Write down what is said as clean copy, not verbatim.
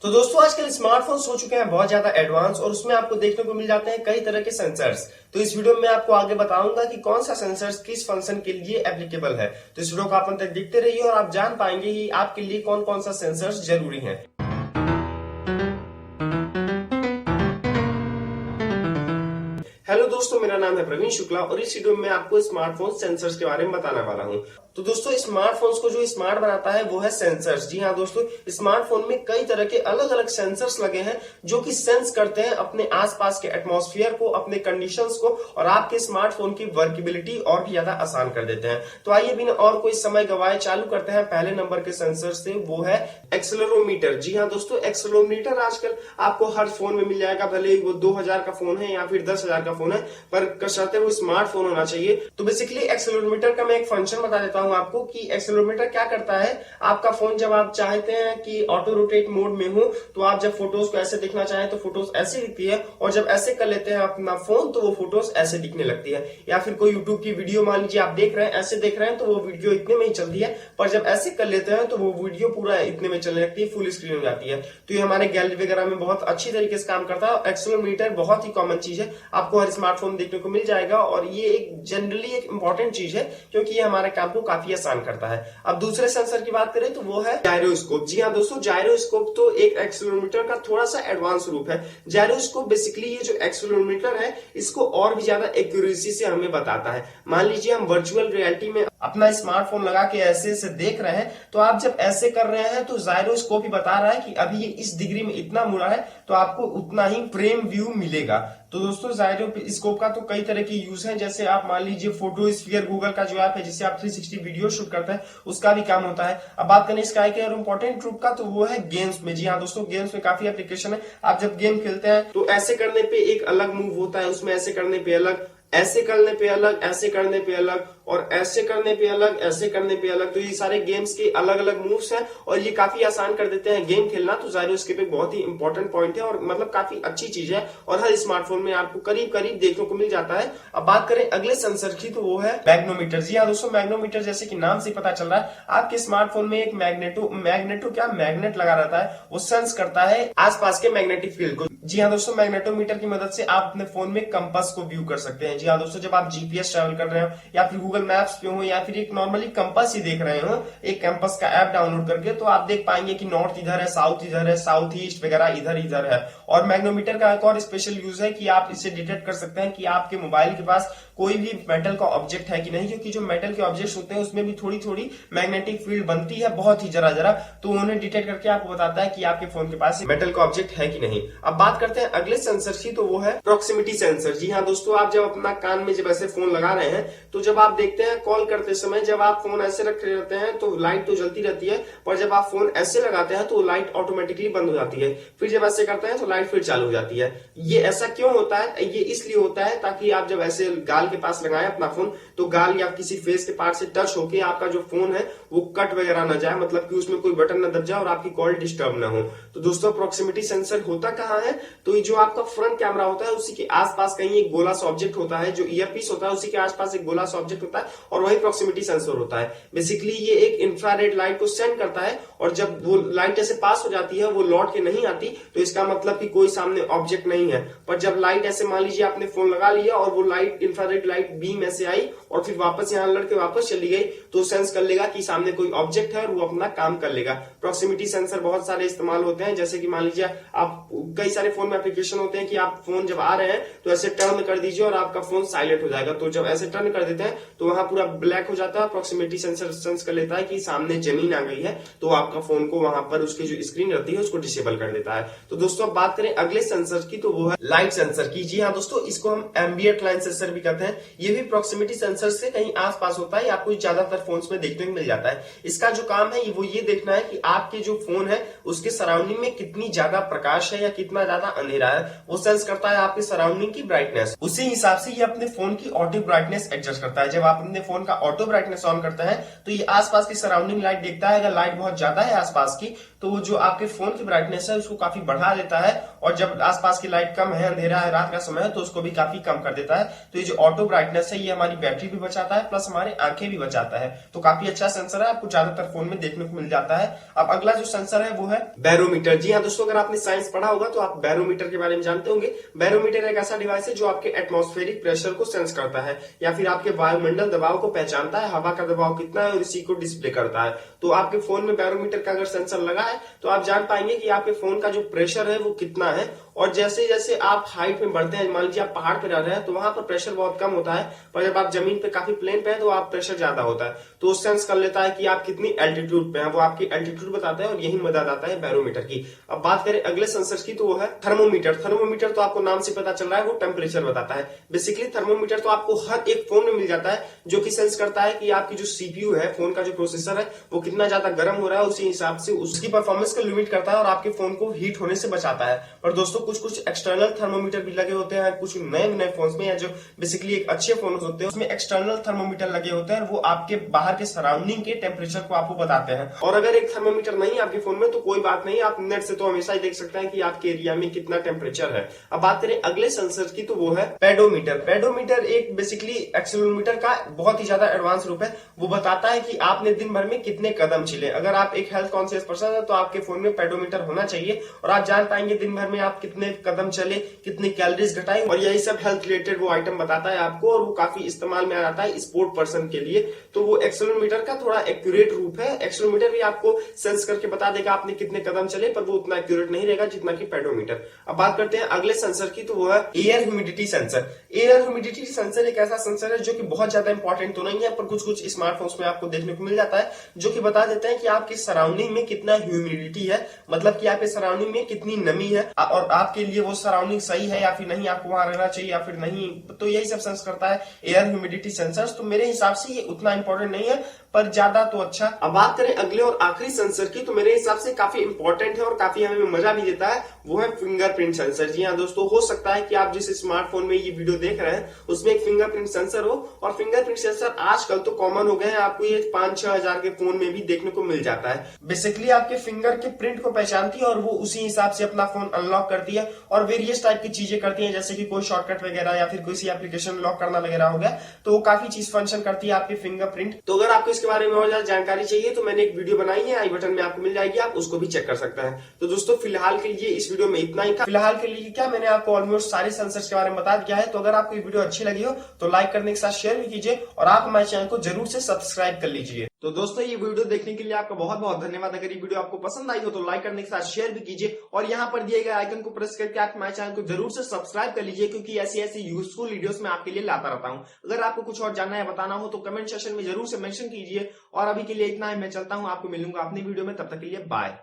तो दोस्तों आजकल स्मार्टफोन्स हो चुके हैं बहुत ज्यादा एडवांस और उसमें आपको देखने को मिल जाते हैं कई तरह के सेंसर्स। तो इस वीडियो में आपको आगे बताऊंगा कि कौन सा सेंसर्स किस फंक्शन के लिए एप्लीकेबल है। तो इस वीडियो को आप अंत तक देखते रहिए और आप जान पाएंगे कि आपके लिए कौन कौन सा सेंसर्स जरूरी है। हेलो दोस्तों, मेरा नाम है प्रवीण शुक्ला और इस वीडियो में आपको स्मार्टफोन सेंसर्स के बारे में बताने वाला हूं। तो दोस्तों स्मार्टफोन्स को जो स्मार्ट बनाता है वो है सेंसर्स। जी हाँ दोस्तों, स्मार्टफोन में कई तरह के अलग अलग सेंसर्स लगे हैं जो कि सेंस करते हैं अपने आसपास के एटमॉस्फेयर को, अपने कंडीशंस को और आपके स्मार्टफोन की वर्केबिलिटी और भी ज्यादा आसान कर देते हैं। तो आइए बिना और कोई समय गवाए चालू करते हैं पहले नंबर के सेंसर से, वो है एक्सेलेरोमीटर। जी हाँ दोस्तों, एक्सेलेरोमीटर आजकल आपको हर फोन में मिल जाएगा, भले वो 2000 का फोन है या फिर 10,000 का फोन है, पर कसरते वो स्मार्टफोन होना चाहिए। तो बेसिकली एक्सेलेरोमीटर का मैं एक फंक्शन बता देता हूं आपको कि एक्सेलेरोमीटर क्या करता है। आपका फोन जब आप चाहते हैं कि ऑटो रोटेट मोड में हो, तो आप जब फोटोज को ऐसे देखना चाहें तो फोटोज ऐसे दिखती है, और जब ऐसे कर लेते हैं अपना फोन तो वो फोटोज ऐसे दिखने लगती है। या फिर कोई यूट्यूब की वीडियो मान लीजिए आप देख रहे हैं, ऐसे देख रहे हैं तो वो वीडियो इतने में ही चलती है, पर जब ऐसे कर लेते हैं तो वो वीडियो पूरा इतने में चलने लगती है, फुल स्क्रीन हो जाती है। तो ये हमारे गैलरी वगैरह में बहुत अच्छी तरीके से काम करता है। एक्सेलेरोमीटर बहुत ही कॉमन चीज है, आपको हर स्मार्टफोन देखने को मिल जाएगा और ये एक जनरली एक इंपॉर्टेंट चीज है क्योंकि ये हमारे काम को काफी आसान करता है। अब दूसरे सेंसर की बात करें तो वो है जायरोस्कोप। जी हाँ दोस्तों, जायरोस्कोप तो एक एक्सेलेरोमीटर का थोड़ा सा एडवांस रूप है। जायरोस्कोप बेसिकली ये जो एक्सेलेरोमीटर है इसको और भी ज्यादा एक्यूरेसी से हमें बताता है। मान लीजिए हम वर्चुअल रियलिटी में अपना स्मार्टफोन लगा के ऐसे से देख रहे हैं, तो आप जब ऐसे कर रहे हैं तो जायरोस्कोप ही बता रहा है कि अभी ये इस डिग्री में इतना मुड़ा है, तो आपको उतना ही फ्रेम व्यू मिलेगा। तो दोस्तों जायरोस्कोप का तो कई तरह के यूज हैं, जैसे आप मान लीजिए फोटोस्फीयर गूगल का जो ऐप है जिससे आप 360 वीडियो शूट करते हैं, उसका भी काम होता है। अब बात करें स्काई के और इंपॉर्टेंट रूप का, तो वो है गेम्स में। जी हाँ दोस्तों, गेम्स में काफी एप्लीकेशन है। आप जब गेम खेलते हैं तो ऐसे करने पे एक अलग मूव होता है, उसमें ऐसे करने पे अलग, ऐसे करने पे अलग, ऐसे करने पे अलग, और ऐसे करने पे अलग, ऐसे करने पे अलग। तो ये सारे गेम्स के अलग अलग मूव्स हैं और ये काफी आसान कर देते हैं गेम खेलना। तो जायरोस्कोप एक बहुत ही इंपॉर्टेंट पॉइंट है और मतलब काफी अच्छी चीज है और हर स्मार्टफोन में आपको करीब करीब देखने को मिल जाता है। अब बात करें अगले सेंसर की, तो वो है मैग्नोमीटर। जी हाँ दोस्तों, मैग्नोमीटर जैसे कि नाम से पता चल रहा है, आपके स्मार्टफोन में एक मैग्नेट लगा रहता है, वो सेंस करता है आसपास के मैग्नेटिक फील्ड को। जी हाँ दोस्तों, मैग्नेटोमीटर की मदद से आप अपने फोन में कंपास को व्यू कर सकते हैं। जी हाँ दोस्तों, जब आप जीपीएस ट्रैवल कर रहे हो या फिर गूगल मैप्स पे हो या फिर एक नॉर्मली कंपास ही देख रहे हो एक कंपास का ऐप डाउनलोड करके, तो आप देख पाएंगे कि नॉर्थ इधर है, साउथ इधर है, साउथ ईस्ट वगैरह इधर इधर है। और मैग्नोमीटर का एक और स्पेशल यूज है कि आप इसे डिटेक्ट कर सकते हैं कि आपके मोबाइल के पास कोई भी मेटल का ऑब्जेक्ट है कि नहीं, क्योंकि जो मेटल के ऑब्जेक्ट्स होते हैं उसमें भी थोड़ी थोड़ी मैग्नेटिक फील्ड बनती है, बहुत ही जरा जरा, तो उन्हें डिटेक्ट करके आपको बताता है कि आपके फोन के पास मेटल का ऑब्जेक्ट है कि नहीं। अब बात करते हैं अगले सेंसर की, तो वो है प्रॉक्सिमिटी सेंसर। जी हाँ दोस्तों, आप जब अपना कान में जब ऐसे फोन लगा रहे हैं, तो जब आप देखते हैं कॉल करते समय जब आप फोन ऐसे रखे रहते हैं तो लाइट तो जलती रहती है, पर जब आप फोन ऐसे लगाते हैं तो लाइट ऑटोमेटिकली बंद हो जाती है, फिर जब ऐसे करते हैं तो लाइट फिर चालू हो जाती है। ये ऐसा क्यों होता है? ये इसलिए होता है ताकि आप जब ऐसे गाल के पास लगाएं अपना फोन, तो गाल या किसी फेस के पार्ट से टच होके आपका जो फोन है वो कट वगैरह ना जाए, मतलब कि उसमें कोई बटन ना दब जाए और आपकी कॉल डिस्टर्ब ना हो। तो दोस्तों प्रॉक्सिमिटी सेंसर होता कहाँ है? तो ये जो आपका फ्रंट कैमरा होता है उसी के आसपास कहीं एक गोला सा ऑब्जेक्ट होता है, जो ईयरपीस होता है उसी के आसपास एक गोला सा ऑब्जेक्ट होता है और वही प्रॉक्सिमिटी सेंसर होता है। बेसिकली ये एक इंफ्रारेड लाइट को सेंड करता है और जब वो लाइट ऐसे पास हो जाती है, वो लौट के नहीं आती, तो इसका मतलब कि कोई सामने ऑब्जेक्ट नहीं है। पर जब लाइट ऐसे मान लीजिए आपने फोन लगा लिया और वो लाइट इंफ्रारेड लाइट बीम ऐसे आई और फिर वापस यहाँ लड़के वापस चली गई, तो सेंस कर लेगा कि सामने कोई ऑब्जेक्ट है और वो अपना काम कर लेगा। प्रॉक्सिमिटी सेंसर बहुत सारे इस्तेमाल होते हैं, जैसे कि मान लीजिए आप कई सारे फोन में एप्लीकेशन होते हैं कि आप फोन जब आ रहे हैं तो ऐसे टर्न कर दीजिए और आपका फोन साइलेंट हो जाएगा। तो जब ऐसे टर्न कर देते हैं तो वहां पूरा ब्लैक हो जाता है, प्रॉक्सिमिटी सेंसर सेंस कर लेता है कि सामने जमीन आ गई है, तो आपका फोन को वहां पर उसकी जो स्क्रीन रहती है उसको डिसेबल कर देता है। तो दोस्तों अब बात करें अगले सेंसर की, तो वो है लाइट सेंसर की। जी हाँ दोस्तों, इसको हम एम्बिएंट लाइट सेंसर भी कहते हैं। ये भी प्रॉक्सिमिटी सेंसर से कहीं आसपास होता है, आपको ज्यादातर फोन्स में देखने को मिल जाता है। इसका जो काम है वो ये देखना है कि आपके जो फोन है उसके सराउंडिंग में कितनी ज्यादा प्रकाश है या कितना ज्यादा अंधेरा है, वो सेंस करता है आपके सराउंडिंग की ब्राइटनेस। उसी हिसाब से ये अपने फोन की ऑटो ब्राइटनेस एडजस्ट करता है। जब आप अपने फोन का ऑटो ब्राइटनेस ऑन करते हैं तो ये आसपास की सराउंडिंग लाइट देखता है, अगर लाइट बहुत ज्यादा है आसपास की तो वो जो आपके फोन की ब्राइटनेस है उसको काफी बढ़ा देता है, और जब आसपास की लाइट कम है, अंधेरा है, रात का समय है, तो उसको भी काफी कम कर देता है। तो ये जो ऑटो ब्राइटनेस है ये हमारी बैटरी भी बचाता है, प्लस हमारे आंखें भी बचाता है। तो काफी अच्छा सेंसर है, आपको ज्यादातर फोन में देखने को मिल जाता है। अब अगला जो सेंसर है वो है बैरोमीटर। जी हाँ दोस्तों, अगर आपने साइंस पढ़ा होगा तो आप बैरोमीटर के बारे में जानते होंगे। बैरोमीटर एक ऐसा डिवाइस है जो आपके एटमॉस्फेरिक प्रेशर को सेंस करता है, या फिर आपके वायुमंडल दबाव को पहचानता है, हवा का दबाव कितना है और इसी को डिस्प्ले करता है। तो आपके फोन में बैरोमीटर का अगर सेंसर लगा है तो आप जान पाएंगे कि आपके फोन का जो प्रेशर है वो कितना है। और जैसे जैसे आप हाइट में बढ़ते हैं, मान लीजिए आप पहाड़ पे रह रहे हैं तो वहां पर प्रेशर बहुत कम होता है, पर जब आप जमीन पे काफी प्लेन पे है तो आप प्रेशर ज्यादा होता है। तो वो सेंस कर लेता है कि आप कितनी एल्टीट्यूड पे हैं, वो आपकी एल्टीट्यूड बताता है, और यही मदद आता है बैरोमीटर की। अब बात करें अगले सेंसर की तो वो है थर्मोमीटर। थर्मोमीटर तो आपको नाम से पता चल रहा है, वो टेम्परेचर बताता है। बेसिकली थर्मोमीटर तो आपको हर एक फोन में मिल जाता है, जो कि सेंस करता है कि आपकी जो सीपीयू है, फोन का जो प्रोसेसर है, वो कितना ज्यादा गर्म हो रहा है, उसी हिसाब से उसकी परफॉर्मेंस को लिमिट करता है और आपके फोन को हीट होने से बचाता है। और दोस्तों कुछ एक्सटर्नल थर्मोमीटर भी लगे होते हैं कुछ नए फोन में, या जो बेसिकली एक अच्छे फोन होते हैं उसमें एक्सटर्नल थर्मोमीटर लगे होते हैं, वो आपके बाहर के सराउंडिंग के टेम्परेचर को आपको बताते हैं। और अगर एक थर्मोमीटर नहीं है आपके फोन में तो कोई बात नहीं, आप नेट से तो हमेशा ही देख सकते हैं कि आपके एरिया में कितना टेम्परेचर है। अब बात करें अगले सेंसर की तो वो है पेडोमीटर। पेडोमीटर एक बेसिकली एक्सीलरोमीटर का बहुत ही ज्यादा एडवांस रूप है। वो बताता है कि आपने दिन भर में कितने कदम चले। अगर आप एक हेल्थ कॉन्शियस पर्सन है तो आपके फोन में पेडोमीटर होना चाहिए, और आप जान पाएंगे दिन भर में आप कितने कदम चले, कितनी कैलोरीज घटाई, और यही सब हेल्थ रिलेटेड वो आइटम बताता है आपको, और वो काफी इस्तेमाल में आ जाता है स्पोर्ट पर्सन के लिए। तो वो एक्सीलरोमीटर का थोड़ा एक्यूरेट रूप है। एक्सीलरोमीटर भी आपको सेंस करके बता देगा आपने कितने कदम चले, पर वो उतना एक्यूरेट नहीं रहेगा जितना कि पेडोमीटर। अब बात करते हैं अगले सेंसर की तो वो है air humidity sensor. Air humidity sensor एक ऐसा सेंसर है जो कि बहुत ज्यादा इंपॉर्टेंट तो नहीं है, पर कुछ स्मार्टफोन्स में आपको देखने को मिल जाता है, जो कि बता देते हैं कि आपकी सराउंडिंग में कितना ह्यूमिडिटी है, मतलब कि आपके सराउंडिंग में कितनी नमी है, और आपके लिए वो सराउंडिंग सही है या फिर नहीं, आपको वहां रहना चाहिए या फिर नहीं। तो यही सब सेंस करता है एयर ह्यूमिडिटी सेंसर। तो मेरे हिसाब से ये उतना इंपॉर्टेंट नहीं है, पर ज्यादा तो अच्छा। अब बात करें अगले और आखिरी सेंसर की तो मेरे हिसाब से काफी इंपॉर्टेंट है और काफी हमें मजा भी देता है, वो है फिंगरप्रिंट सेंसर। जी हाँ दोस्तों, हो सकता है कि आप जिस स्मार्टफोन में ये वीडियो देख रहे हैं उसमें एक फिंगरप्रिंट सेंसर हो, और फिंगरप्रिंट सेंसर आजकल तो कॉमन हो गए हैं, आपको ये 5-6 हजार के फोन में भी देखने को मिल जाता है। बेसिकली आपके फिंगर के प्रिंट को पहचानती है और वो उसी हिसाब से अपना फोन अनलॉक करती है, और वेरियस टाइप की चीजें करती है, जैसे कि कोई शॉर्टकट वगैरह या फिर किसी एप्लीकेशन लॉक करना वगैरह हो गया, तो वो काफी चीज फंक्शन करती है आपके फिंगरप्रिंट। तो अगर आपको इसके बारे में और ज्यादा जानकारी चाहिए तो मैंने एक वीडियो बनाई है, आई बटन में आपको मिल जाएगी, आप उसको भी चेक कर सकते हैं। तो दोस्तों फिलहाल के लिए इस वीडियो में इतना ही था। फिलहाल के लिए क्या, मैंने आपको ऑलमोस्ट सारे सेंसर्स के बारे में बता दिया है। तो अगर आपको ये वीडियो अच्छी लगी हो तो लाइक करने के साथ शेयर भी कीजिए, और आप हमारे चैनल को जरूर से सब्सक्राइब कर लीजिए। तो दोस्तों ये वीडियो देखने के लिए आपका बहुत बहुत धन्यवाद। अगर ये वीडियो आपको पसंद आई हो तो लाइक करने के साथ शेयर भी कीजिए, और यहाँ पर दिए गए आइकन को प्रेस करके आप हमारे चैनल को जरूर से सब्सक्राइब कर लीजिए, क्योंकि ऐसी ऐसी यूजफुल वीडियोस मैं आपके लिए लाता रहता हूँ। अगर आपको कुछ और जानना है बताना हो तो कमेंट सेक्शन में जरूर से मेंशन कीजिए। और अभी के लिए इतना ही, मैं चलता हूँ, आपको मिलूंगा अपनी वीडियो में, तब तक के लिए बाय।